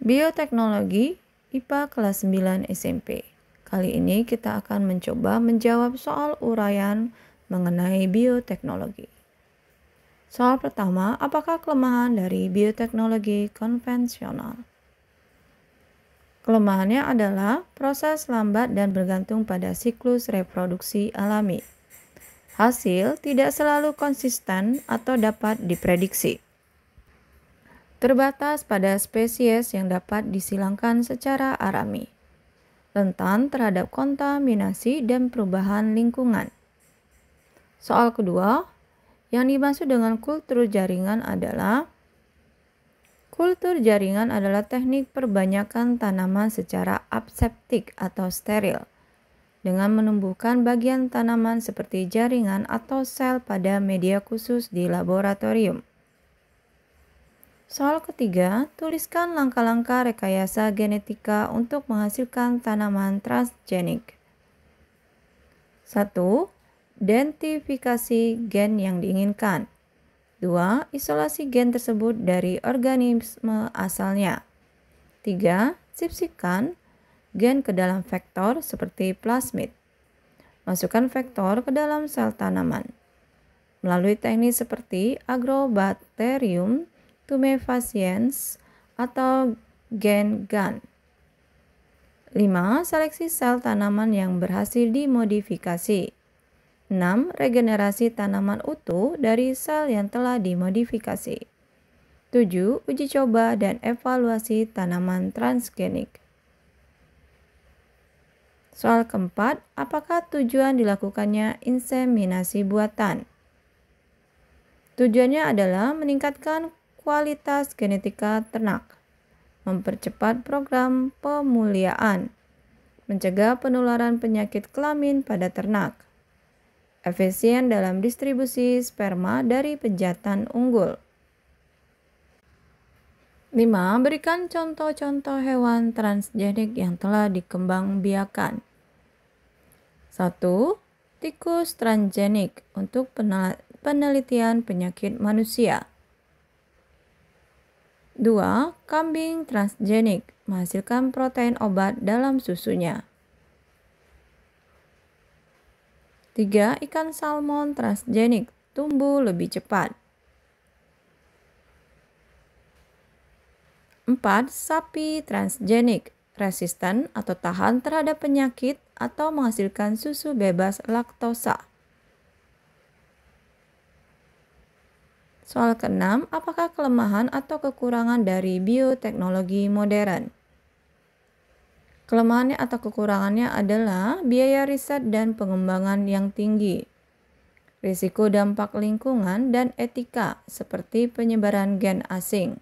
Bioteknologi IPA kelas 9 SMP. Kali ini kita akan mencoba menjawab soal uraian mengenai bioteknologi. Soal pertama, apakah kelemahan dari bioteknologi konvensional? Kelemahannya adalah proses lambat dan bergantung pada siklus reproduksi alami. Hasil tidak selalu konsisten atau dapat diprediksi. Terbatas pada spesies yang dapat disilangkan secara alami. Rentan terhadap kontaminasi dan perubahan lingkungan. Soal kedua, yang dimaksud dengan kultur jaringan adalah teknik perbanyakan tanaman secara aseptik atau steril dengan menumbuhkan bagian tanaman seperti jaringan atau sel pada media khusus di laboratorium. Soal ketiga, tuliskan langkah-langkah rekayasa genetika untuk menghasilkan tanaman transgenik. 1. Identifikasi gen yang diinginkan. 2. Isolasi gen tersebut dari organisme asalnya. 3. Sisipkan gen ke dalam vektor seperti plasmid. Masukkan vektor ke dalam sel tanaman. Melalui teknik seperti agrobacterium tumefaciens atau gen GAN. 5. Seleksi sel tanaman yang berhasil dimodifikasi. 6. Regenerasi tanaman utuh dari sel yang telah dimodifikasi. 7. Uji coba dan evaluasi tanaman transgenik. Soal keempat, apakah tujuan dilakukannya inseminasi buatan? Tujuannya adalah meningkatkan kualitas genetika ternak, mempercepat program pemuliaan, mencegah penularan penyakit kelamin pada ternak, efisien dalam distribusi sperma dari pejantan unggul. 5. Berikan contoh-contoh hewan transgenik yang telah dikembangbiakan. 1. Tikus transgenik untuk penelitian penyakit manusia. 2. Kambing transgenik menghasilkan protein obat dalam susunya. 3. Ikan salmon transgenik tumbuh lebih cepat. 4. Sapi transgenik resisten atau tahan terhadap penyakit atau menghasilkan susu bebas laktosa. Soal ke-6, apakah kelemahan atau kekurangan dari bioteknologi modern? Kelemahannya atau kekurangannya adalah biaya riset dan pengembangan yang tinggi, risiko dampak lingkungan dan etika seperti penyebaran gen asing,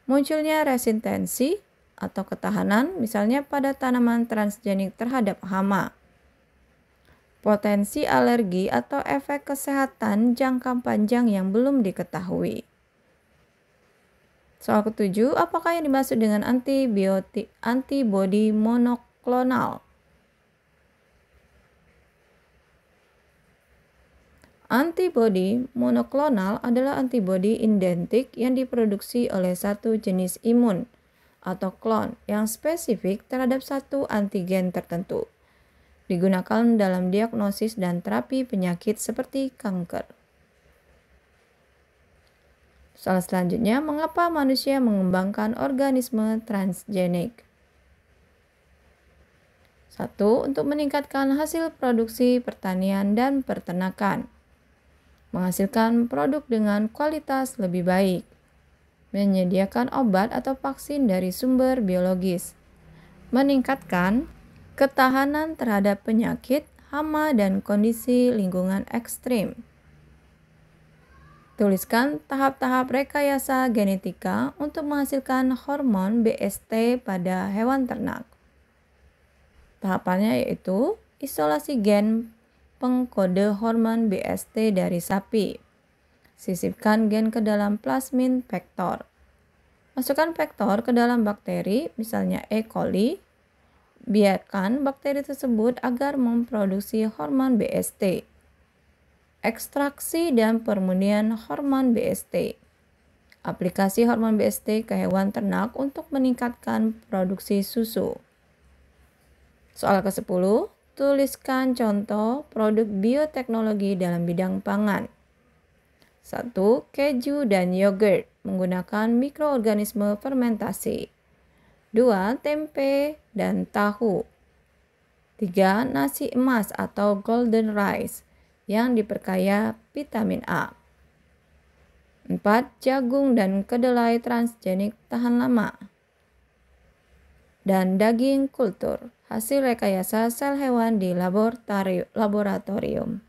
munculnya resistensi atau ketahanan misalnya pada tanaman transgenik terhadap hama, potensi alergi atau efek kesehatan jangka panjang yang belum diketahui. Soal ke-7, apakah yang dimaksud dengan antibodi monoklonal? Antibodi monoklonal adalah antibodi identik yang diproduksi oleh satu jenis imun atau klon yang spesifik terhadap satu antigen tertentu. Digunakan dalam diagnosis dan terapi penyakit seperti kanker. Soal selanjutnya, mengapa manusia mengembangkan organisme transgenik? 1. Untuk meningkatkan hasil produksi pertanian dan peternakan. Menghasilkan produk dengan kualitas lebih baik. Menyediakan obat atau vaksin dari sumber biologis. Meningkatkan ketahanan terhadap penyakit, hama, dan kondisi lingkungan ekstrim. Tuliskan tahap-tahap rekayasa genetika untuk menghasilkan hormon BST pada hewan ternak. Tahapannya yaitu isolasi gen pengkode hormon BST dari sapi. Sisipkan gen ke dalam plasmid vektor. Masukkan vektor ke dalam bakteri, misalnya E. coli. Biarkan bakteri tersebut agar memproduksi hormon BST. Ekstraksi dan pemurnian hormon BST. Aplikasi hormon BST ke hewan ternak untuk meningkatkan produksi susu. Soal ke-10, tuliskan contoh produk bioteknologi dalam bidang pangan. 1. Keju dan yogurt menggunakan mikroorganisme fermentasi. 2. Tempe dan tahu. 3. Nasi emas atau golden rice yang diperkaya vitamin A. 4. Jagung dan kedelai transgenik tahan lama. Dan daging kultur, hasil rekayasa sel hewan di laboratorium.